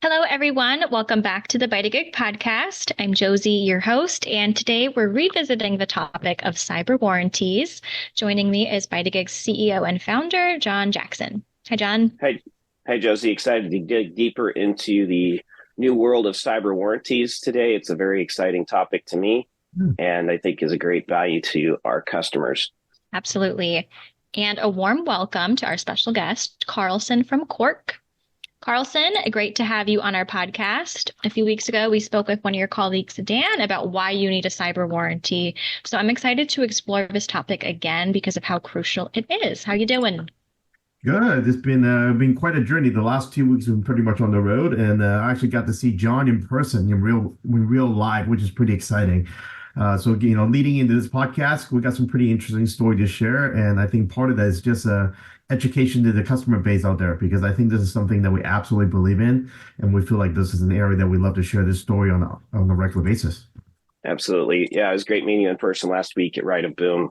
Hello, everyone. Welcome back to the BYTAGIG Podcast. I'm Josie, your host, and today we're revisiting the topic of cyber warranties. Joining me is BYTAGIG's CEO and founder, John Jackson. Hi, John. Hey, Josie. Excited to dig deeper into the new world of cyber warranties today. It's a very exciting topic to me, and I think is a great value to our customers. Absolutely. And a warm welcome to our special guest, Carlson from Cork. Carlson, great to have you on our podcast. A few weeks ago, we spoke with one of your colleagues, Dan, about why you need a cyber warranty. So I'm excited to explore this topic again because of how crucial it is. How you doing? Good. It's been quite a journey. The last 2 weeks we've been pretty much on the road, and I actually got to see John in person in real live, which is pretty exciting. So leading into this podcast, we got some pretty interesting story to share, and I think part of that is just education to the customer base out there, because I think this is something that we absolutely believe in, and we feel like this is an area that we love to share this story on a regular basis. Absolutely. Yeah, it was great meeting you in person last week at Ride of Boom,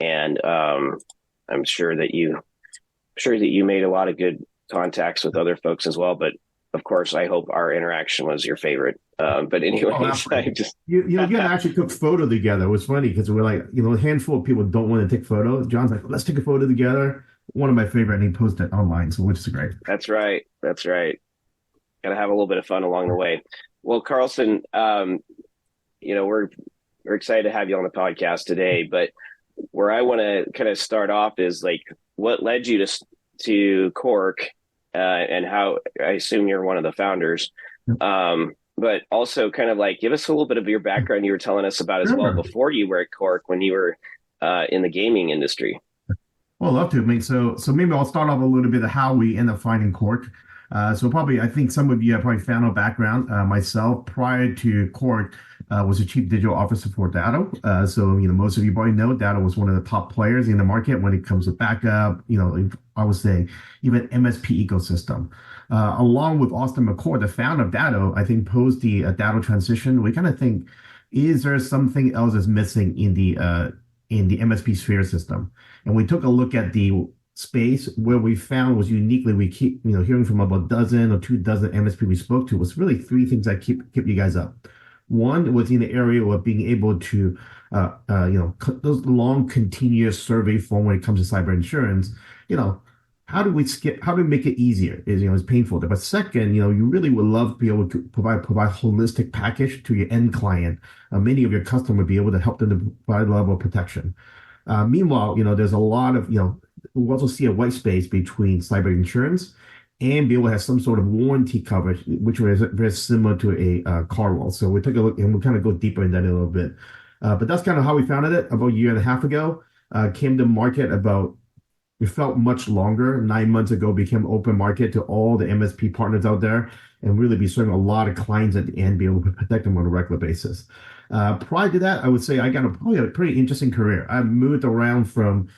and I'm sure that you made a lot of good contacts with other folks as well. But of course, I hope our interaction was your favorite. But anyways, I just you can actually took photo together. It was funny because we're like, a handful of people don't want to take photos. John's like, let's take a photo together. One of my favorite, and he posted it online, so which is great. That's right. Got to have a little bit of fun along the way. Well, Carlson, we're excited to have you on the podcast today. But where I want to kind of start off is like, what led you to Cork, and how I assume you're one of the founders. But also kind of like give us a little bit of your background you were telling us about as well before you were at Cork when you were in the gaming industry. Well, I'd love to. I mean, so maybe I'll start off a little bit of how we end up finding Cork. So probably, I think some of you have probably found our background. Myself, prior to Cork, was a chief digital officer for Datto. So most of you probably know Datto was one of the top players in the market when it comes to backup. I would say even MSP ecosystem. Along with Austin McCord, the founder of Datto, I think post the Datto transition, we kind of think, is there something else that's missing in the MSP sphere system? And we took a look at the space where we found was uniquely, we keep hearing from about a dozen or 24 MSP we spoke to, was really three things that keep you guys up. One was in the area of being able to those long continuous survey form when it comes to cyber insurance. How do we make it easier? It's painful. But second, you really would love to be able to provide holistic package to your end client. Many of your customers would be able to help them to provide a level of protection. Meanwhile, there's a lot of, we also see a white space between cyber insurance and be able to have some sort of warranty coverage, which was very similar to a car roll. So we took a look and we'll kind of go deeper in that a little bit. But that's kind of how we founded it about a year and a half ago. Came to market we felt much longer, 9 months ago, became open market to all the MSP partners out there and really be serving a lot of clients at the end, be able to protect them on a regular basis. Prior to that, I would say I got probably a pretty interesting career. I moved around from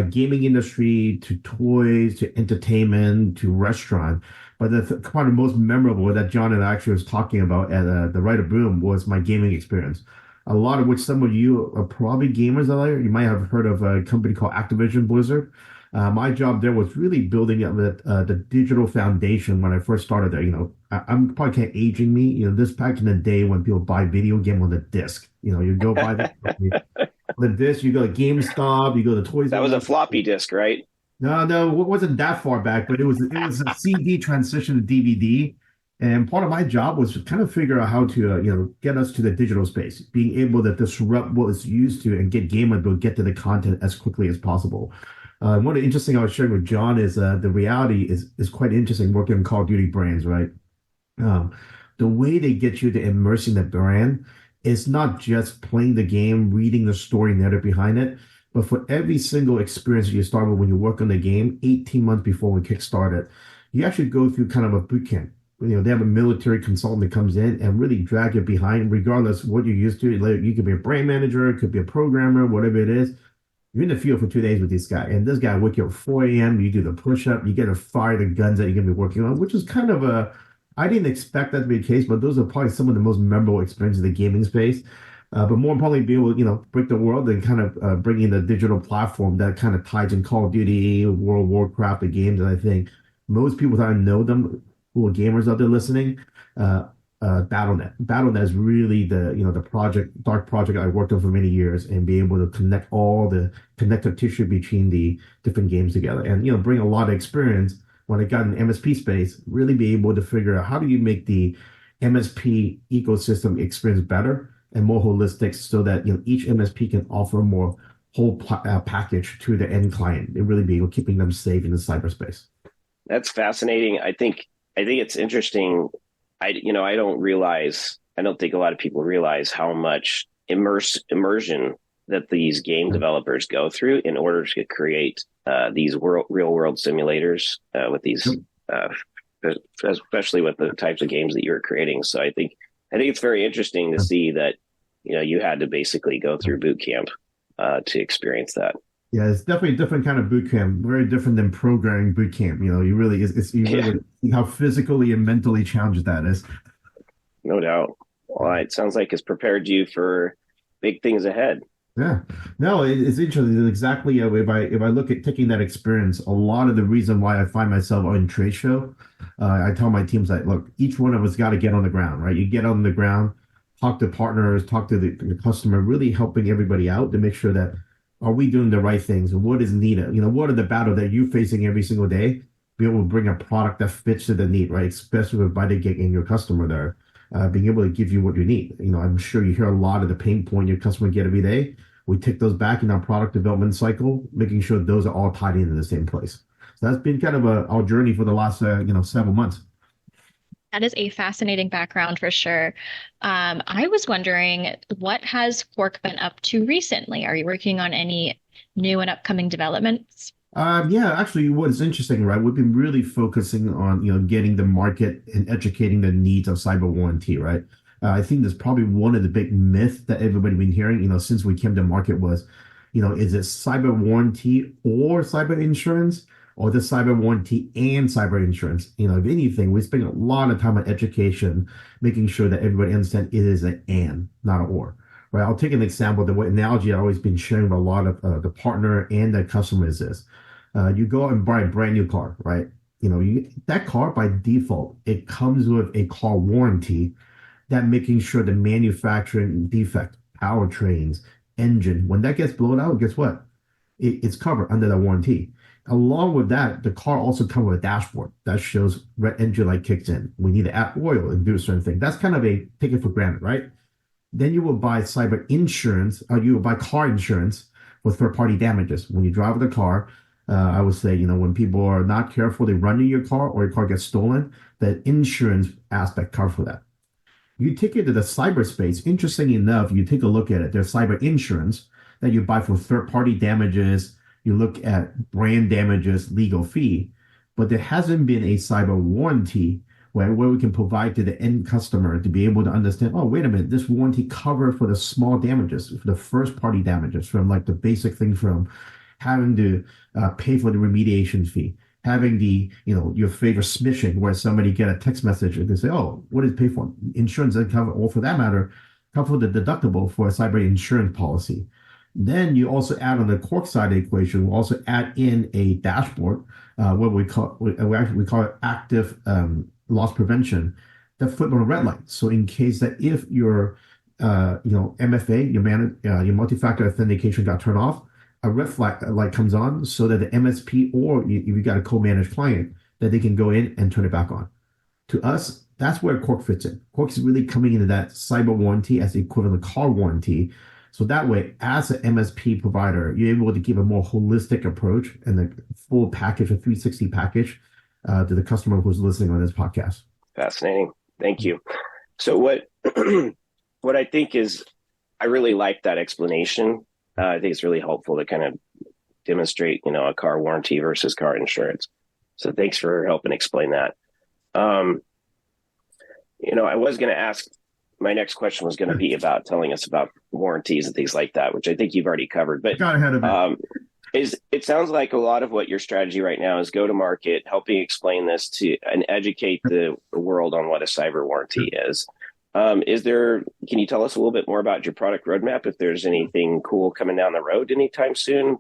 gaming industry to toys to entertainment to restaurant. But the part of most memorable that John and I actually was talking about at the Rite of Boom was my gaming experience. A lot of which some of you are probably gamers out there. You might have heard of a company called Activision Blizzard. My job there was really building up the digital foundation when I first started there. I'm probably kind of aging me. This back in the day when people buy video game on the disc. You go buy the disc, you go to GameStop, you go to Toys. That was a floppy disk, right? No, it wasn't that far back, but it was a CD transition to DVD. And part of my job was to kind of figure out how to, get us to the digital space, being able to disrupt what was used to and get gamers to get to the content as quickly as possible. One of the interesting I was sharing with John is the reality is quite interesting working on Call of Duty brands, right? The way they get you to immerse in the brand is not just playing the game, reading the story narrative behind it, but for every single experience you start with when you work on the game, 18 months before we kickstarted, you actually go through kind of a boot camp. They have a military consultant that comes in and really drag you behind, regardless of what you're used to. You could be a brand manager, it could be a programmer, whatever it is. You're in the field for 2 days with this guy, and this guy wake you up at 4 a.m. You do the push-up, you get to fire the guns that you're going to be working on, which is kind of I didn't expect that to be the case, but those are probably some of the most memorable experiences in the gaming space. But more importantly, be able to, break the world and kind of bring in the digital platform that kind of ties in Call of Duty, World of Warcraft, the games that I think most people that know them who are gamers out there listening, Battle.net. Battle.net is really the dark project I worked on for many years, and be able to connect all the connective tissue between the different games together, and bring a lot of experience when I got in the MSP space. Really be able to figure out how do you make the MSP ecosystem experience better and more holistic, so that each MSP can offer more whole package to the end client, and really be able keeping them safe in the cyberspace. That's fascinating. I think it's interesting. I don't think a lot of people realize how much immersion that these game developers go through in order to create these real world simulators with these, especially with the types of games that you're creating. So I think it's very interesting to see that you had to basically go through boot camp to experience that. Yeah, it's definitely a different kind of boot camp, very different than programming boot camp. You really see how physically and mentally challenged that is. No doubt. Well, it sounds like it's prepared you for big things ahead. Yeah, no, it's interesting. Exactly. If I look at taking that experience, a lot of the reason why I find myself on trade show, I tell my teams that, look, each one of us got to get on the ground, right? You get on the ground, talk to partners, talk to the customer, really helping everybody out to make sure that, are we doing the right things, and what is needed? What are the battles that you're facing every single day? Be able to bring a product that fits to the need, right? Especially with BYTAGIG and your customer there. Being able to give you what you need. I'm sure you hear a lot of the pain point your customer get every day. We take those back in our product development cycle, making sure those are all tied into the same place. So that's been kind of our journey for the last several months. That is a fascinating background for sure. I was wondering, what has Cork been up to recently? Are you working on any new and upcoming developments? Yeah, actually, what's interesting, right? We've been really focusing on, getting the market and educating the needs of cyber warranty, right? I think that's probably one of the big myths that everybody's been hearing, since we came to market was, is it cyber warranty or cyber insurance, or the cyber warranty and cyber insurance? If anything, we spend a lot of time on education, making sure that everybody understands it is an and, not an or. Right. I'll take an example. The analogy I've always been sharing with a lot of the partner and the customers is, you go out and buy a brand new car, right? That car by default, it comes with a car warranty that making sure the manufacturing defect, powertrains, engine, when that gets blown out, guess what? It's covered under the warranty. Along with that, the car also comes with a dashboard that shows red engine light kicks in. We need to add oil and do a certain thing. That's kind of a take it for granted, right? Then you will buy cyber insurance, or you will buy car insurance for third-party damages. When you drive the car, I would say, when people are not careful, they run in your car or your car gets stolen, that insurance aspect covers for that. You take it to the cyberspace. Interesting enough, you take a look at it. There's cyber insurance that you buy for third-party damages. You look at brand damages, legal fee, but there hasn't been a cyber warranty where we can provide to the end customer to be able to understand, oh, wait a minute, this warranty cover for the small damages, for the first party damages, from like the basic thing from having to pay for the remediation fee, having the, your favorite smishing where somebody get a text message and they say, oh, what is it pay for? Insurance doesn't cover, or for that matter, cover the deductible for a cyber insurance policy. Then you also add on the Cork side of the equation, we'll also add in a dashboard, what we call it active loss prevention, that flip on a red light. So in case that if your MFA, your multi-factor authentication got turned off, a red flag light comes on so that the MSP, or if you got a co-managed client, that they can go in and turn it back on. To us, that's where Cork fits in. Cork is really coming into that cyber warranty as the equivalent of car warranty. So that way, as an MSP provider, you're able to give a more holistic approach and a full package, a 360 package to the customer who's listening on this podcast. Fascinating. Thank you. So what I think is, I really like that explanation. I think it's really helpful to kind of demonstrate, a car warranty versus car insurance. So thanks for helping explain that. I was going to ask, my next question was going to be about telling us about warranties and things like that, which I think you've already covered. But got ahead of it. It sounds like a lot of what your strategy right now is go to market, helping explain this to and educate the world on what a cyber warranty is. Can you tell us a little bit more about your product roadmap? If there's anything cool coming down the road anytime soon,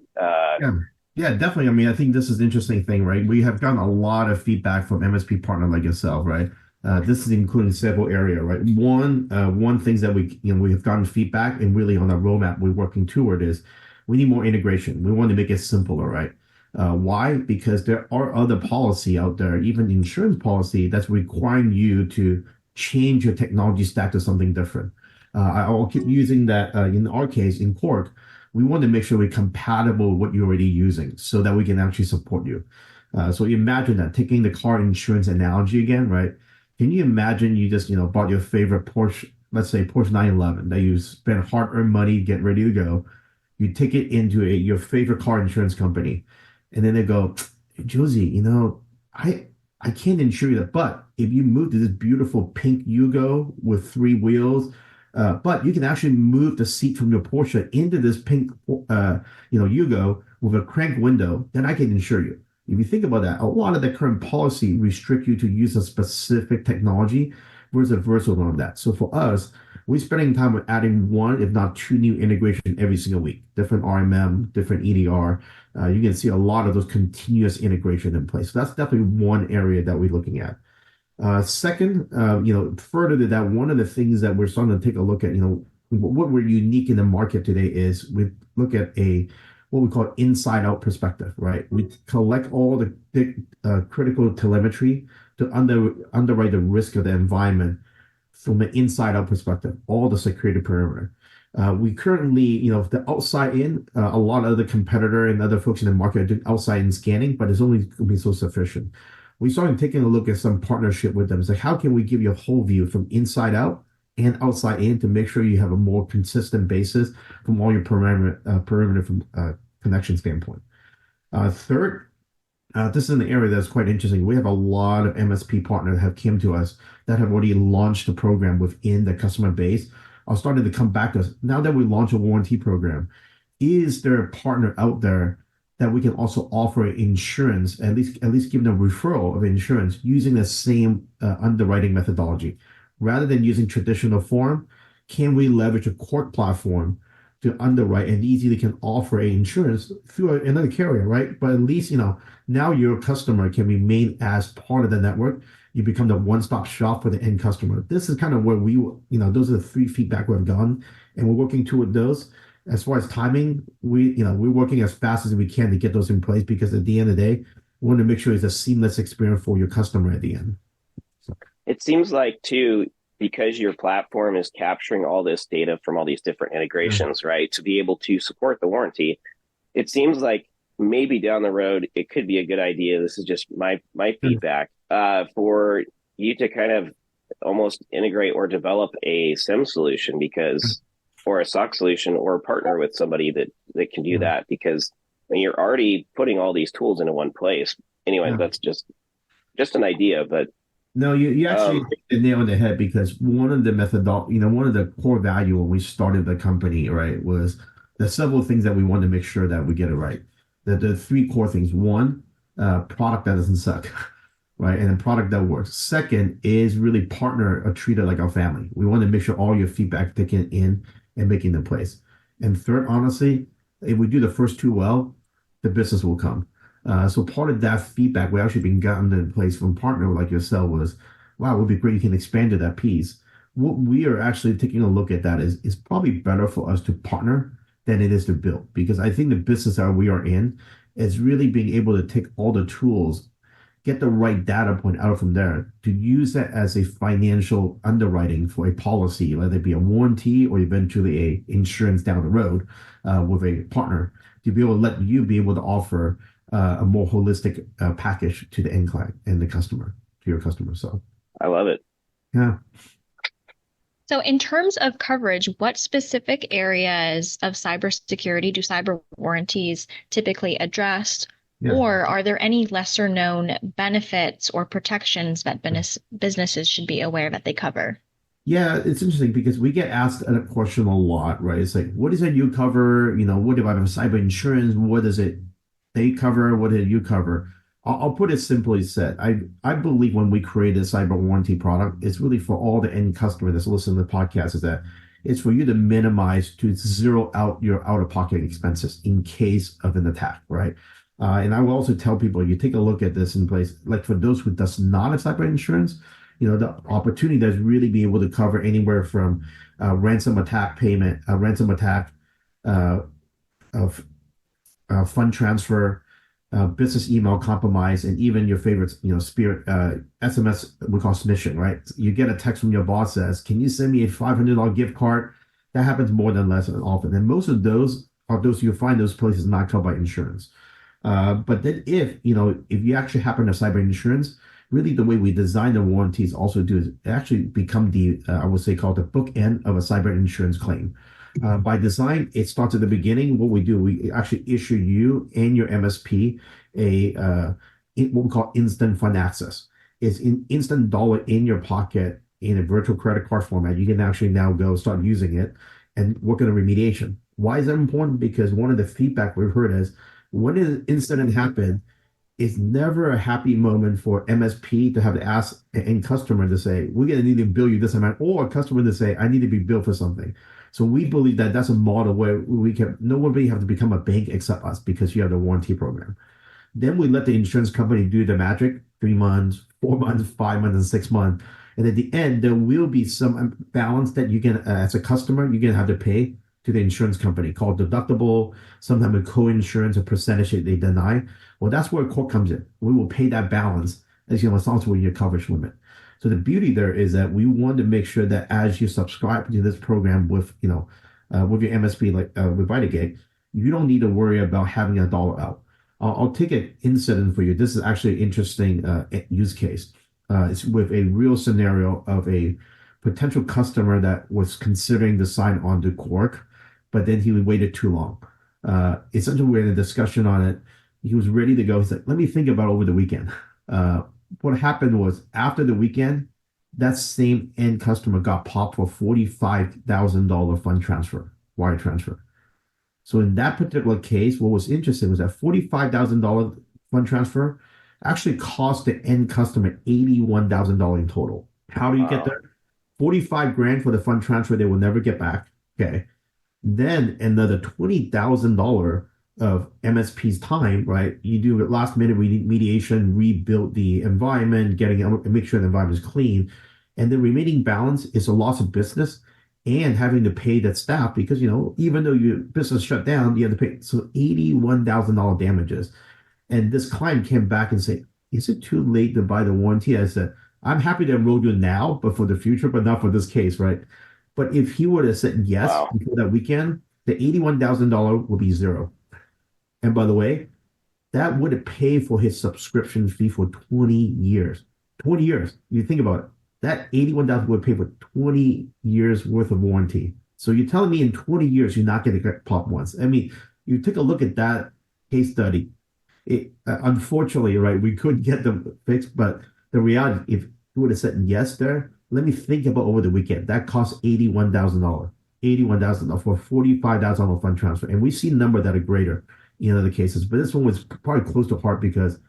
Yeah, definitely. I mean, I think this is an interesting thing, right? We have gotten a lot of feedback from MSP partner like yourself, right? This is including several area, right? One things that we have gotten feedback and really on our roadmap we're working toward is we need more integration. We want to make it simpler, right? Why? Because there are other policy out there, even insurance policy, that's requiring you to change your technology stack to something different. I'll keep using that in our case in Cork we want to make sure we're compatible with what you're already using so that we can actually support you. So imagine that taking the car insurance analogy again, right? Can you imagine you just, bought your favorite Porsche, let's say Porsche 911 that you spent hard-earned money, get ready to go. You take it into your favorite car insurance company. And then they go, hey, Josie, I can't insure you that, but if you move to this beautiful pink Yugo with three wheels, but you can actually move the seat from your Porsche into this pink, Yugo with a crank window. Then I can insure you. If you think about that, a lot of the current policy restrict you to use a specific technology versus versatile on that. So for us, we're spending time with adding one, if not two, new integration every single week. Different RMM, different EDR. You can see a lot of those continuous integration in place. So that's definitely one area that we're looking at. Second, further to that, one of the things that we're starting to take a look at, what we're unique in the market today is we look at what we call inside out perspective, right? We collect all the big, critical telemetry to underwrite the risk of the environment from an inside out perspective, all the security perimeter. We currently, the outside in, a lot of the competitor and other folks in the market are doing outside in scanning, but it's only going to be so sufficient. We started taking a look at some partnership with them. It's like, how can we give you a whole view from inside out and outside in to make sure you have a more consistent basis from all your perimeter from connection standpoint. Third, this is an area that's quite interesting. We have a lot of MSP partners that have come to us that have already launched the program within the customer base are starting to come back to us. Now that we launch a warranty program, is there a partner out there that we can also offer insurance, at least give them a referral of insurance using the same underwriting methodology? Rather than using traditional form, can we leverage a Cork platform to underwrite and easily can offer a insurance through another carrier, right? But at least, now your customer can remain as part of the network. You become the one-stop shop for the end customer. This is kind of where those are the three feedback we've gotten, and we're working toward those. As far as timing, we're working as fast as we can to get those in place because at the end of the day, we want to make sure it's a seamless experience for your customer at the end. So. It seems like too, because your platform is capturing all this data from all these different integrations, right, to be able to support the warranty, it seems like maybe down the road, it could be a good idea. This is just my feedback for you to kind of almost integrate or develop a SIM solution or a SOC solution or partner with somebody that can do that because when you're already putting all these tools into one place. Anyway, that's just an idea, but no, you actually hit the nail on the head because one of the core value when we started the company, right, was there's several things that we want to make sure that we get it right. The three core things. One, product that doesn't suck, right? And a product that works. Second is really partner or treat it like our family. We want to make sure all your feedback taken in and making them place. And third, honestly, if we do the first two well, the business will come. So part of that feedback we actually been gotten in place from partner like yourself was, wow, it would be great you can expand to that piece. What we are actually taking a look at that is probably better for us to partner than it is to build. Because I think the business that we are in is really being able to take all the tools, get the right data point out from there to use that as a financial underwriting for a policy, whether it be a warranty or eventually a insurance down the road with a partner to be able to let you be able to offer a more holistic package to the end client and to your customer. So I love it. Yeah. So in terms of coverage, what specific areas of cybersecurity do cyber warranties typically address? Yeah. Or are there any lesser known benefits or protections that businesses should be aware that they cover? Yeah, it's interesting because we get asked that question a lot, right? It's like, what is it you cover? What if I have cyber insurance? What does it they cover? What did you cover? I'll put it simply said. I believe when we create a cyber warranty product, it's really for all the end customer that's listening to the podcast is that it's for you to minimize to zero out your out-of-pocket expenses in case of an attack, right? And I will also tell people, you take a look at this in place, like for those who does not have cyber insurance, the opportunity does really be able to cover anywhere from ransom attack payment, ransom attack, uh, of fund transfer, business email compromise, and even your favorites, spirit SMS we call smishing, right? You get a text from your boss says, "Can you send me a $500 gift card?" That happens more than less often, and most of those are those you find those places not covered by insurance. But then if you actually happen to have cyber insurance, really the way we design the warranties also do is actually become the I would say called the bookend of a cyber insurance claim. By design, it starts at the beginning. What we do, we actually issue you and your MSP what we call instant fund access. It's an instant dollar in your pocket in a virtual credit card format. You can actually now go start using it and work on a remediation. Why is that important? Because one of the feedback we've heard is when an incident happened, it's never a happy moment for MSP to have to ask an end customer to say, "We're going to need to bill you this amount," or a customer to say, "I need to be billed for something." So we believe that that's a model where nobody have to become a bank except us because you have the warranty program. Then we let the insurance company do the magic, 3 months, 4 months, 5 months, and 6 months. And at the end, there will be some balance that you can, as a customer, you're going to have to pay to the insurance company called deductible, sometimes a co-insurance, a percentage that they deny. Well, that's where Cork comes in. We will pay that balance as as long as we're your coverage limit. So the beauty there is that we want to make sure that as you subscribe to this program with with your MSP like with BYTAGIG, you don't need to worry about having a dollar out. I'll take an incident for you. This is actually an interesting use case. It's with a real scenario of a potential customer that was considering to sign on to Cork, but then he waited too long. Essentially, we had a discussion on it. He was ready to go. He's like, "Let me think about it over the weekend." What happened was after the weekend, that same end customer got popped for $45,000 fund transfer, wire transfer. So in that particular case, what was interesting was that $45,000 fund transfer actually cost the end customer $81,000 in total. How do you get there? 45 grand for the fund transfer they will never get back. Okay. Then another $20,000 of MSP's time, right? You do last minute mediation, rebuild the environment, make sure the environment is clean. And the remaining balance is a loss of business and having to pay that staff because, even though your business shut down, you have to pay. So $81,000 damages. And this client came back and said, "Is it too late to buy the warranty?" I said, "I'm happy to enroll you now, but for the future, but not for this case," right? But if he would have said yes before that weekend, the $81,000 would be zero. And by the way, that would have paid for his subscription fee for 20 years. 20 years. You think about it. That $81,000 would pay for 20 years worth of warranty. So you're telling me in 20 years, you're not going to get popped once. I mean, you take a look at that case study. Unfortunately, right, we couldn't get them fixed, but the reality, if you would have said yes there, let me think about over the weekend. That cost $81,000. $81,000 for $45,000 fund transfer. And we see numbers that are greater in other cases. But this one was probably close to heart because,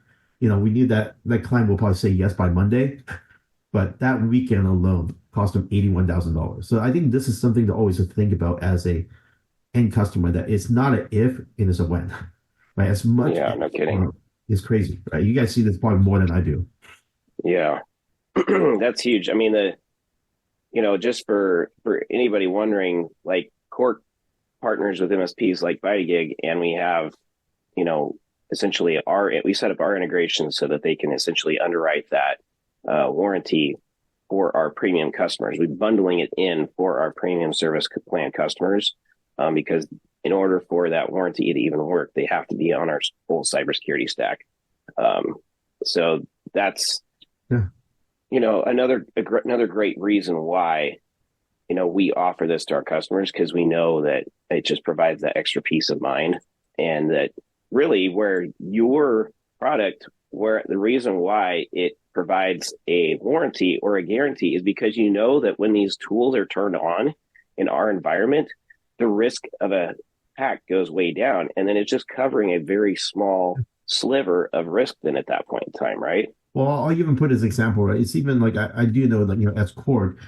we knew that client will probably say yes by Monday. But that weekend alone cost them $81,000. So I think this is something to always think about as a end customer, that it's not an if, it is a when. Right? As much no kidding. It's crazy. Right? You guys see this probably more than I do. Yeah. That's huge. I mean, just for anybody wondering, like Cork partners with MSPs like BYTAGIG, and we have, essentially we set up our integration so that they can essentially underwrite that warranty for our premium customers. We're bundling it in for our premium service plan customers because in order for that warranty to even work, they have to be on our full cybersecurity stack. So that's, another great reason why, we offer this to our customers, because we know that it just provides that extra peace of mind, and that really where your product, where the reason why it provides a warranty or a guarantee is because that when these tools are turned on in our environment, the risk of a hack goes way down. And then it's just covering a very small sliver of risk then at that point in time, right? Well, I'll even put as an example, right? It's even like I do know that, as Cork,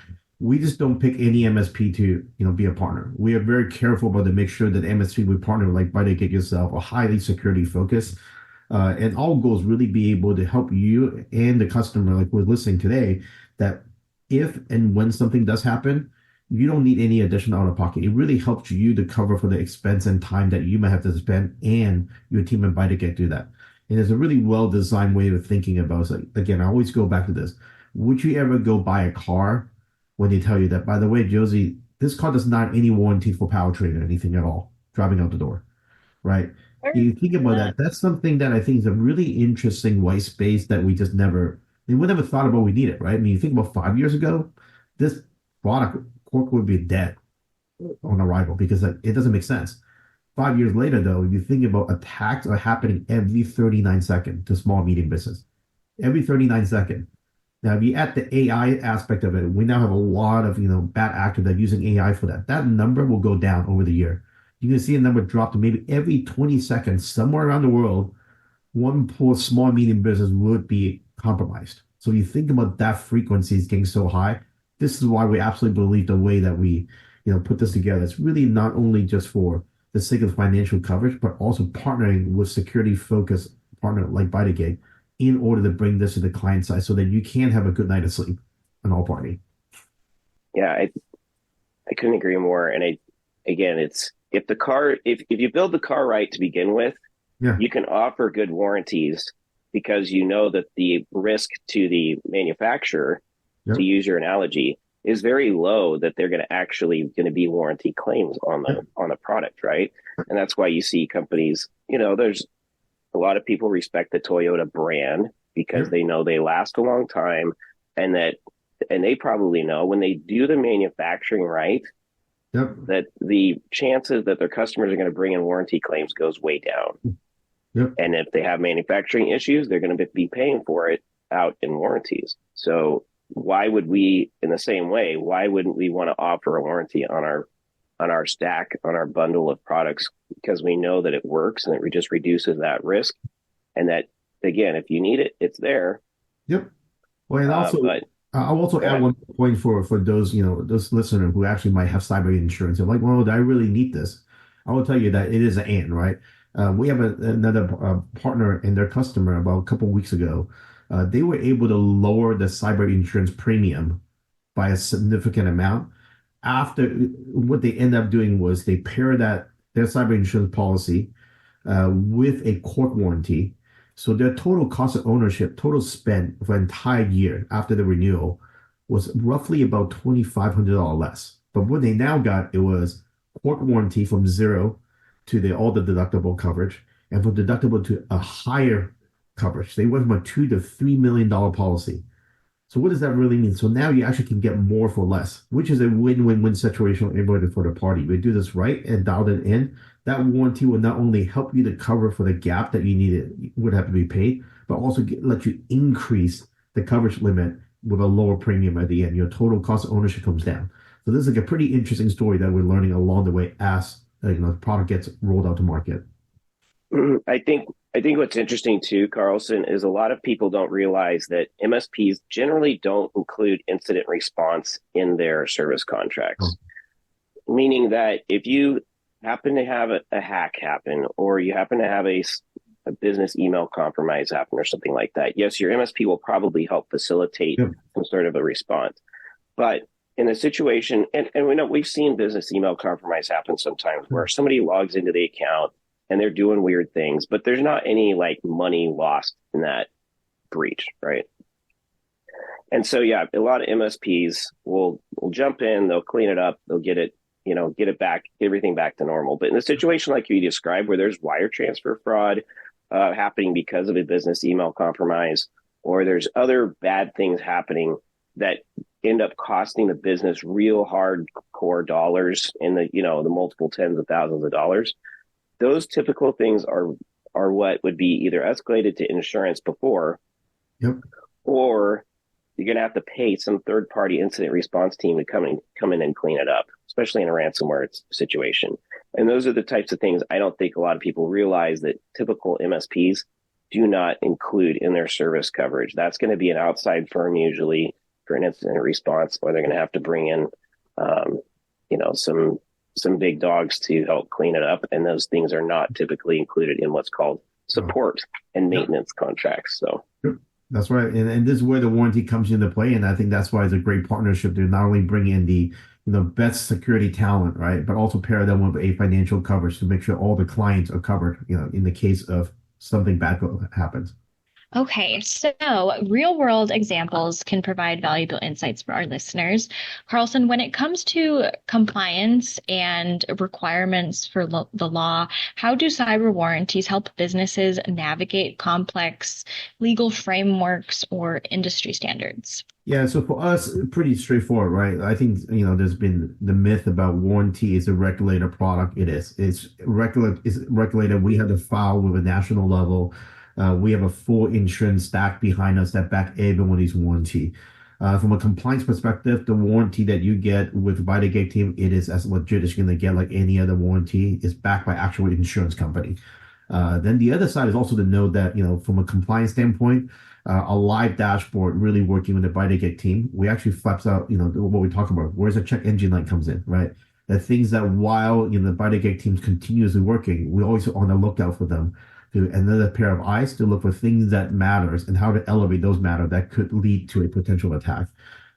we just don't pick any MSP to, be a partner. We are very careful about to make sure that MSP we partner with, like BYTAGIG yourself, are highly security focused. And our goal is really be able to help you and the customer, like we're listening today, that if and when something does happen, you don't need any additional out of pocket. It really helps you to cover for the expense and time that you might have to spend and your team and to get through that. And it's a really well-designed way of thinking about it. So again, I always go back to this. Would you ever go buy a car when they tell you that, by the way, Josie, this car does not have any warranty for powertrain or anything at all, driving out the door, right? You think about that. That's something that I think is a really interesting white space that we just never, we never thought about we needed, right? I mean, you think about 5 years ago, this product, Cork would be dead on arrival because it doesn't make sense. 5 years later, though, you think about attacks are happening every 39 seconds to small, medium business. Every 39 seconds. Now, if you add the AI aspect of it, we now have a lot of bad actors that are using AI for that. That number will go down over the year. You can see a number drop to maybe every 20 seconds somewhere around the world, one poor small medium business would be compromised. So you think about that frequency is getting so high. This is why we absolutely believe the way that we put this together. It's really not only just for the sake of financial coverage, but also partnering with security-focused partner like BYTAGIG in order to bring this to the client side so that you can have a good night of sleep on all parties. Yeah, I couldn't agree more. And again, it's if you build the car right to begin with, you can offer good warranties because you know that the risk to the manufacturer, to use your analogy, is very low that they're going to be warranty claims on the product, right? And that's why you see companies, there's a lot of people respect the Toyota brand because they know they last a long time, and they probably know when they do the manufacturing right, that the chances that their customers are going to bring in warranty claims goes way down. And if they have manufacturing issues, they're going to be paying for it out in warranties. So why would we, in the same way, why wouldn't we want to offer a warranty on our stack, on our bundle of products? Because we know that it works and it just reduces that risk. And that, again, if you need it, it's there. Well, and also, I'll also add one point for those, those listeners who actually might have cyber insurance. They're like, well, do I really need this? I will tell you that it is an and, right? We have another partner and their customer about a couple of weeks ago. They were able to lower the cyber insurance premium by a significant amount. After what they end up doing was they pair their cyber insurance policy with a Cork warranty. So their total cost of ownership, total spend for an entire year after the renewal was roughly about $2,500 less. But what they now got, it was Cork warranty from zero to all the deductible coverage, and from deductible to a higher coverage. They went from a $2 to $3 million policy. So what does that really mean? So now you actually can get more for less, which is a win-win-win situation for the party. We do this right and dialed it in. That warranty will not only help you to cover for the gap that you would have to be paid, but also let you increase the coverage limit with a lower premium at the end. Your total cost of ownership comes down. So this is like a pretty interesting story that we're learning along the way as the product gets rolled out to market. I think what's interesting too, Carlson, is a lot of people don't realize that MSPs generally don't include incident response in their service contracts. Meaning that if you happen to have a hack happen, or you happen to have a business email compromise happen or something like that, yes, your MSP will probably help facilitate some sort of a response. But in a situation, and we know we've seen business email compromise happen sometimes where somebody logs into the account and they're doing weird things, but there's not any like money lost in that breach, right? And so, yeah, a lot of MSPs will jump in, they'll clean it up, they'll get it back, everything back to normal. But in a situation like you described, where there's wire transfer fraud happening because of a business email compromise, or there's other bad things happening that end up costing the business real hardcore dollars in the multiple tens of thousands of dollars, those typical things are what would be either escalated to insurance before, or you're going to have to pay some third-party incident response team to come in and clean it up, especially in a ransomware situation. And those are the types of things I don't think a lot of people realize that typical MSPs do not include in their service coverage. That's going to be an outside firm usually for an incident response, or they're going to have to bring in, some big dogs to help clean it up. And those things are not typically included in what's called support and maintenance contracts. So that's right. And this is where the warranty comes into play. And I think that's why it's a great partnership to not only bring in the best security talent, right, but also pair them with a financial coverage to make sure all the clients are covered, in the case of something bad happens. Okay, so real world examples can provide valuable insights for our listeners. Carlson, when it comes to compliance and requirements for the law, how do cyber warranties help businesses navigate complex legal frameworks or industry standards? Yeah, so for us, pretty straightforward, right? I think, there's been the myth about warranty is a regulated product. It is. It's regulated. We have to file with a national level. We have a full insurance stack behind us that back everybody's warranty. From a compliance perspective, the warranty that you get with BYTAGIG team, it is as legit as you're going to get like any other warranty. Is backed by actual insurance company. Then the other side is also to know that, from a compliance standpoint, a live dashboard really working with the BYTAGIG team, we actually flaps out, what we talk about, where's the check engine light comes in, right? The things that while, the BYTAGIG team's continuously working, we're always on the lookout for them. To another pair of eyes to look for things that matters and how to elevate those matter that could lead to a potential attack.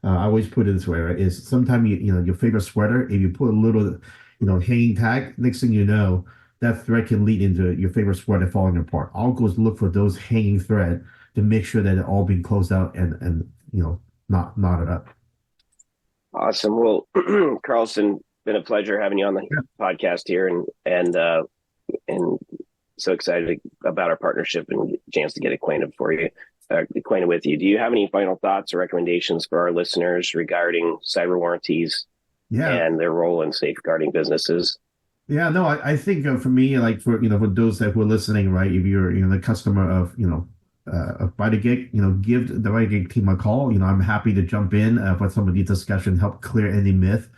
I always put it this way, right? Is sometimes your favorite sweater, if you put a little, hanging tag, next thing you know, that thread can lead into your favorite sweater falling apart. I'll go look for those hanging thread to make sure that it's all being closed out and not knotted up. Awesome. Well, Carlson, been a pleasure having you on the podcast here, and so excited about our partnership and a chance to get acquainted with you. Do you have any final thoughts or recommendations for our listeners regarding cyber warranties and their role in safeguarding businesses? Yeah, no, I think for me, like for those that were listening, right, if you're the customer of BYTAGIG, give the BYTAGIG team a call. I'm happy to jump in for some of these discussions, help clear any myth.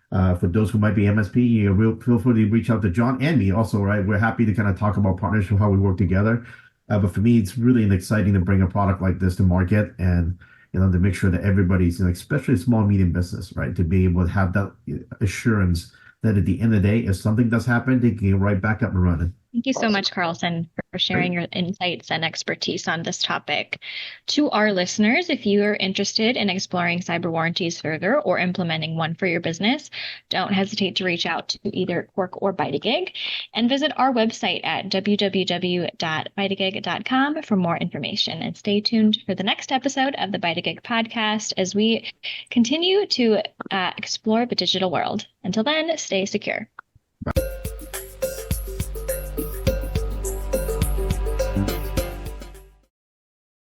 For those who might be MSP, feel free to reach out to John and me also, right? We're happy to kind of talk about partnership, how we work together. But for me, it's really exciting to bring a product like this to market and, to make sure that everybody's, especially small, medium business, right? To be able to have that assurance that at the end of the day, if something does happen, they can get right back up and running. Thank you so much, Carlson, for sharing your insights and expertise on this topic. To our listeners, if you are interested in exploring cyber warranties further or implementing one for your business, don't hesitate to reach out to either Cork or BYTAGIG and visit our website at www.bytagig.com for more information. And stay tuned for the next episode of the BYTAGIG podcast as we continue to explore the digital world. Until then, stay secure.